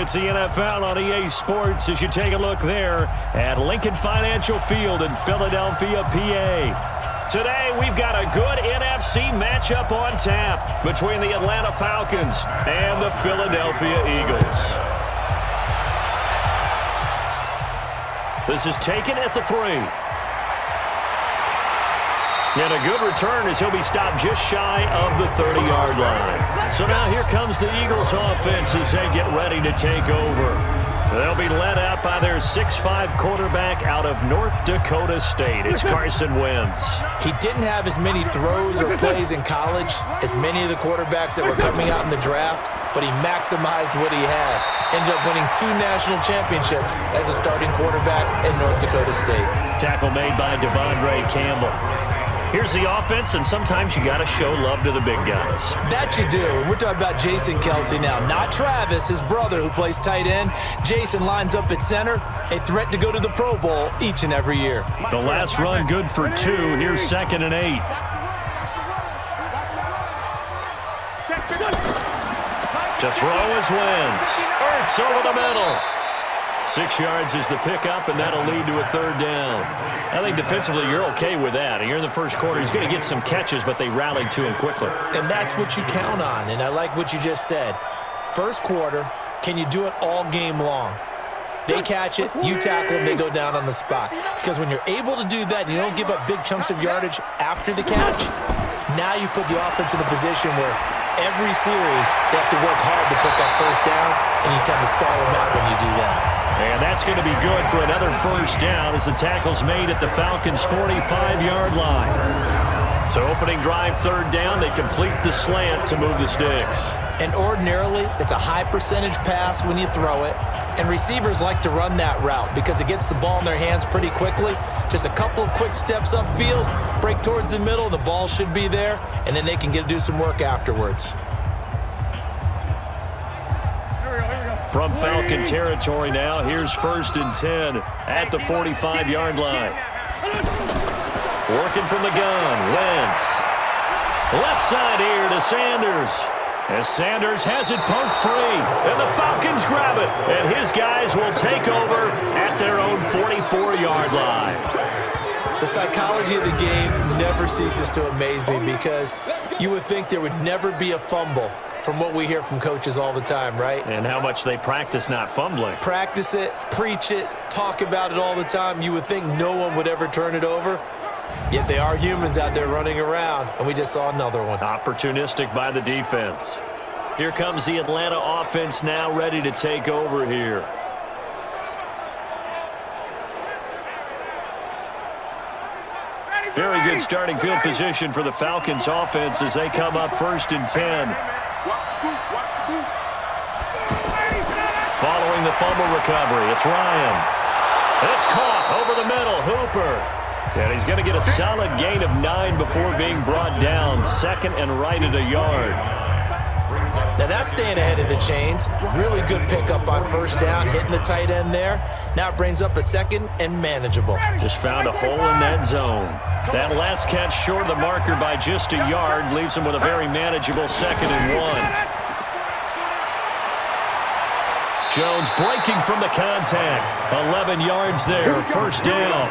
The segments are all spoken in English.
It's the NFL on EA Sports as you take a look there at Lincoln Financial Field in Philadelphia, PA. Today, we've got a good NFC matchup on tap between the Atlanta Falcons and the Philadelphia Eagles. This is taken at the 3. And a good return as he'll be stopped just shy of the 30-yard line. So now here comes the Eagles offense as they get ready to take over. They'll be led out by their 6'5 quarterback out of North Dakota State. It's Carson Wentz. He didn't have as many throws or plays in college as many of the quarterbacks that were coming out in the draft, but he maximized what he had. Ended up winning 2 national championships as a starting quarterback at North Dakota State. Tackle made by Devondre Campbell. Here's the offense, and sometimes you got to show love to the big guys. That you do. And we're talking about Jason Kelsey now, not Travis, his brother, who plays tight end. Jason lines up at center, a threat to go to the Pro Bowl each and every year. The last run good for 2. Here's 2nd and 8. To throw is Wentz. Ertz over the middle. 6 yards is the pickup, and that'll lead to a 3rd down. I think defensively you're okay with that. Here in the first quarter, he's going to get some catches, but they rallied to him quickly. And that's what you count on, and I like what you just said. First quarter, can you do it all game long? They catch it, you tackle them, they go down on the spot. Because when you're able to do that and you don't give up big chunks of yardage after the catch, now you put the offense in a position where every series they have to work hard to pick up first downs, and you tend to stall them out when you do that. And that's going to be good for another first down as the tackle's made at the Falcons' 45-yard line. So opening drive, 3rd down, they complete the slant to move the sticks. And ordinarily, it's a high percentage pass when you throw it. And receivers like to run that route because it gets the ball in their hands pretty quickly. Just a couple of quick steps upfield, break towards the middle, the ball should be there, and then they can do some work afterwards. From Falcon territory now, here's 1st and 10 at the 45-yard line. Working from the gun, Wentz. Left side here to Sanders. As Sanders has it poked free, and the Falcons grab it, and his guys will take over at their own 44-yard line. The psychology of the game never ceases to amaze me because you would think there would never be a fumble from what we hear from coaches all the time, right? And how much they practice not fumbling. Practice it, preach it, talk about it all the time. You would think no one would ever turn it over. Yet they are humans out there running around, and we just saw another one. Opportunistic by the defense. Here comes the Atlanta offense now ready to take over here. Very good starting field position for the Falcons offense as they come up 1st and 10. Following the fumble recovery, it's Ryan. It's caught over the middle, Hooper. And he's going to get a solid gain of 9 before being brought down. 2nd and right at a yard. Now that's staying ahead of the chains. Really good pickup on 1st down, hitting the tight end there. Now it brings up a 2nd and manageable. Just found a hole in that zone. That last catch short of the marker by just a yard leaves him with a very manageable 2nd and 1. Jones breaking from the contact. 11 yards there, 1st down.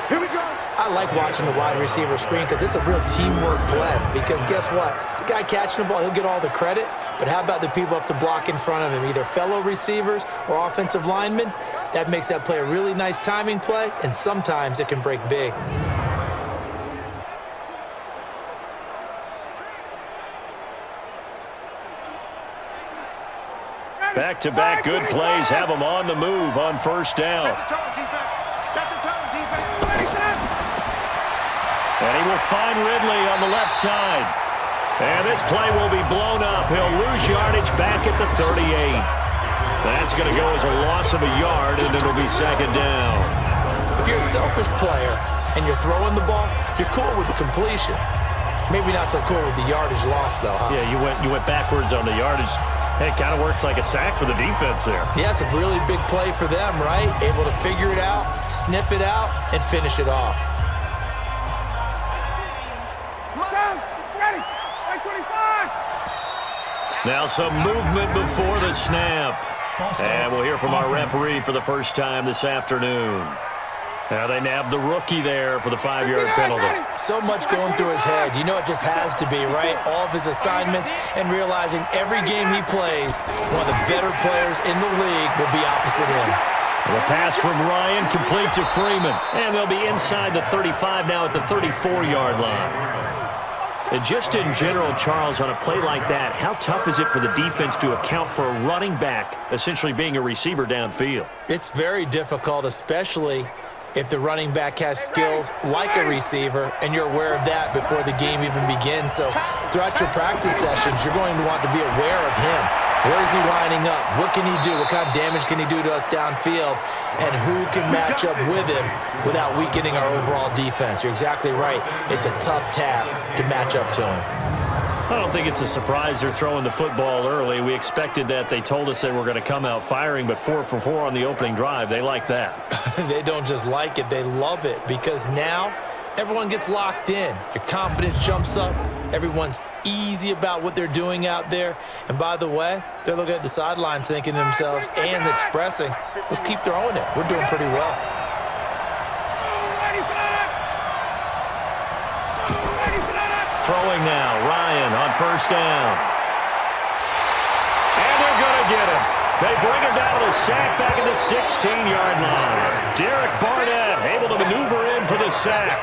Here we go. I like watching the wide receiver screen because it's a real teamwork play. Because guess what? The guy catching the ball, he'll get all the credit. But how about the people up to block in front of him, either fellow receivers or offensive linemen? That makes that play a really nice timing play, and sometimes it can break big. Back-to-back good plays have them on the move on 1st down. And he will find Ridley on the left side. And this play will be blown up. He'll lose yardage back at the 38. That's going to go as a loss of a yard, and it'll be 2nd down. If you're a selfish player and you're throwing the ball, you're cool with the completion. Maybe not so cool with the yardage loss, though, huh? Yeah, you went backwards on the yardage. It kind of works like a sack for the defense there. Yeah, it's a really big play for them, right? Able to figure it out, sniff it out, and finish it off. Now some movement before the snap. And we'll hear from our referee for the first time this afternoon. Now they nabbed the rookie there for the 5-yard penalty. So much going through his head. You know it just has to be, right? All of his assignments and realizing every game he plays, one of the better players in the league will be opposite him. The pass from Ryan complete to Freeman. And they'll be inside the 35 now at the 34-yard line. And just in general, Charles, on a play like that, how tough is it for the defense to account for a running back essentially being a receiver downfield? It's very difficult, especially if the running back has skills like a receiver, and you're aware of that before the game even begins. So throughout your practice sessions, you're going to want to be aware of him. Where is he lining up? What can he do? What kind of damage can he do to us downfield? And who can match up with him without weakening our overall defense? You're exactly right. It's a tough task to match up to him. I don't think it's a surprise they're throwing the football early. We expected that. They told us they were going to come out firing, but 4 for 4 on the opening drive. They like that. They don't just like it. They love it because now everyone gets locked in. Your confidence jumps up. Everyone's easy about what they're doing out there. And by the way, they're looking at the sideline thinking to themselves and expressing, let's keep throwing it. We're doing pretty well. Throwing now, Ryan on first down. And they're going to get him. They bring him down with a sack back at the 16-yard line. Derek Barnett able to maneuver in for the sack.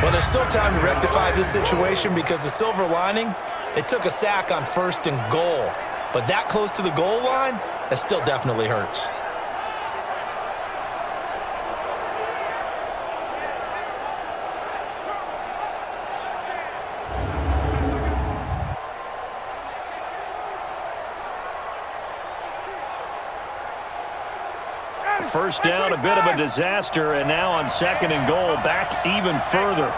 Well, there's still time to rectify this situation because the silver lining, they took a sack on 1st and goal. But that close to the goal line, that still definitely hurts. First down, a bit of a disaster, and now on 2nd and goal, back even further.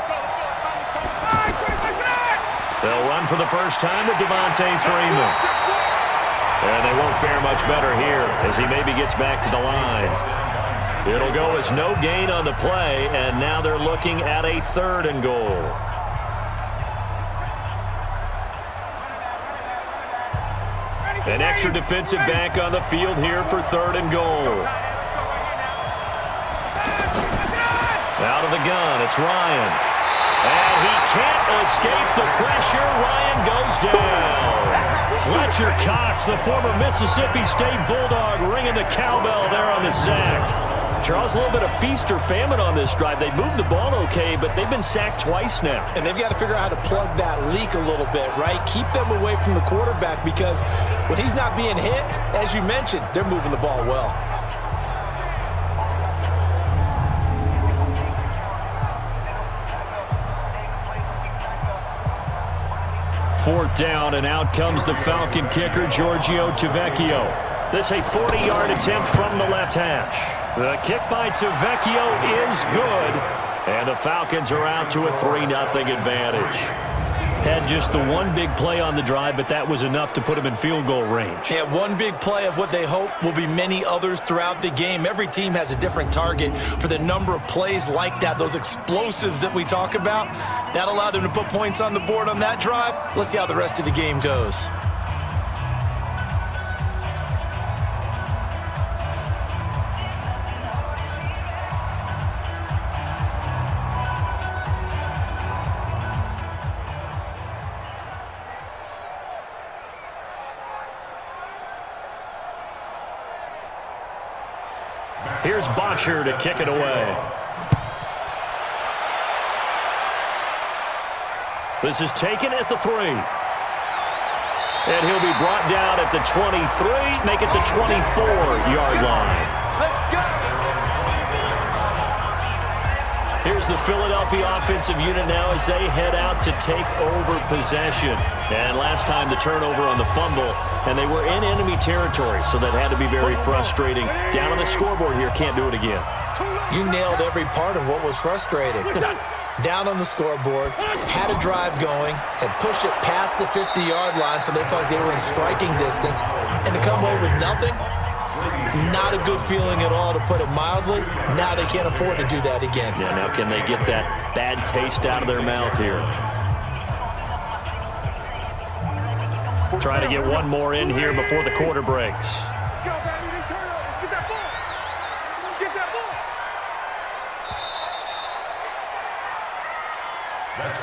They'll run for the first time with Devontae Freeman. And they won't fare much better here as he maybe gets back to the line. It'll go as no gain on the play, and now they're looking at a 3rd and goal. An extra defensive back on the field here for 3rd and goal. Out of the gun, it's Ryan. And he can't escape the pressure. Ryan goes down. Fletcher Cox, the former Mississippi State Bulldog, ringing the cowbell there on the sack. Charles, a little bit of feast or famine on this drive. They moved the ball okay, but they've been sacked twice now. And they've got to figure out how to plug that leak a little bit, right? Keep them away from the quarterback because when he's not being hit, as you mentioned, they're moving the ball well. 4th down, and out comes the Falcon kicker, Giorgio Tavecchio. This a 40-yard attempt from the left hash. The kick by Tavecchio is good, and the Falcons are out to a 3-0 advantage. Had just the one big play on the drive, but that was enough to put him in field goal range. Yeah, one big play of what they hope will be many others throughout the game. Every team has a different target for the number of plays like that, those explosives that we talk about. That allowed them to put points on the board on that drive. Let's see how the rest of the game goes. Here's Bosher to kick it away. This is taken at the 3. And he'll be brought down at the 23, make it the 24-yard line. Here's the Philadelphia offensive unit now as they head out to take over possession. And last time the turnover on the fumble, and they were in enemy territory, so that had to be very frustrating. Down on the scoreboard here, can't do it again. You nailed every part of what was frustrating. Down on the scoreboard, had a drive going, had pushed it past the 50-yard line, so they felt like they were in striking distance, and to come away with nothing, not a good feeling at all, to put it mildly. Now they can't afford to do that again. Yeah, now can they get that bad taste out of their mouth here? Trying to get one more in here before the quarter breaks.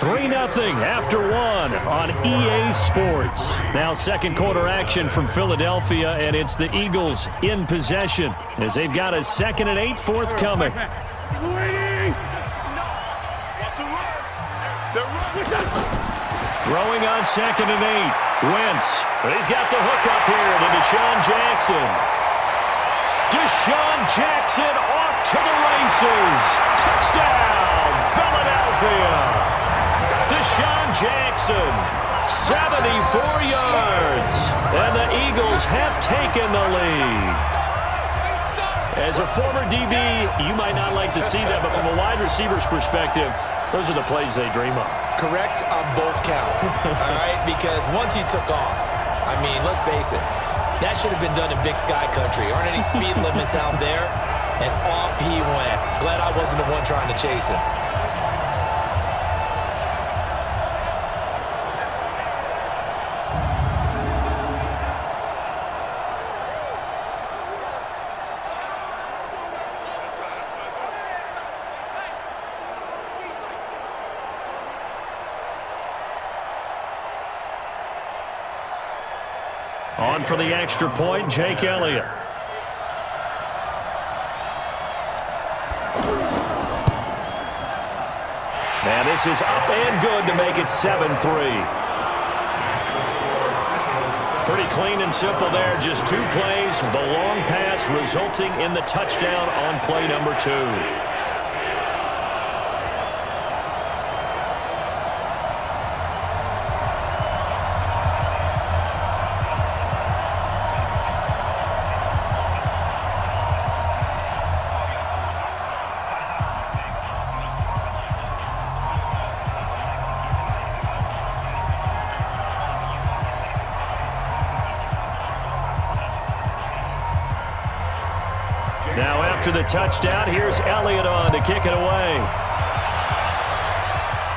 3-0 after one on EA Sports. Now second quarter action from Philadelphia, and it's the Eagles in possession as they've got a 2nd and 8 forthcoming. Throwing on 2nd and 8. Wentz, but he's got the hook up here to Deshaun Jackson. Deshaun Jackson off to the races. Touchdown, Philadelphia. Deshaun Jackson, 74 yards. And the Eagles have taken the lead. As a former DB, you might not like to see that, but from a wide receiver's perspective, those are the plays they dream of. Correct on both counts, all right? Because once he took off, I mean, let's face it, that should have been done in Big Sky Country. Aren't any speed limits out there? And off he went. Glad I wasn't the one trying to chase him. On for the extra point, Jake Elliott. Now this is up and good to make it 7-3. Pretty clean and simple there. Just 2 plays. The long pass resulting in the touchdown on play number 2. Now after the touchdown, here's Elliott on to kick it away.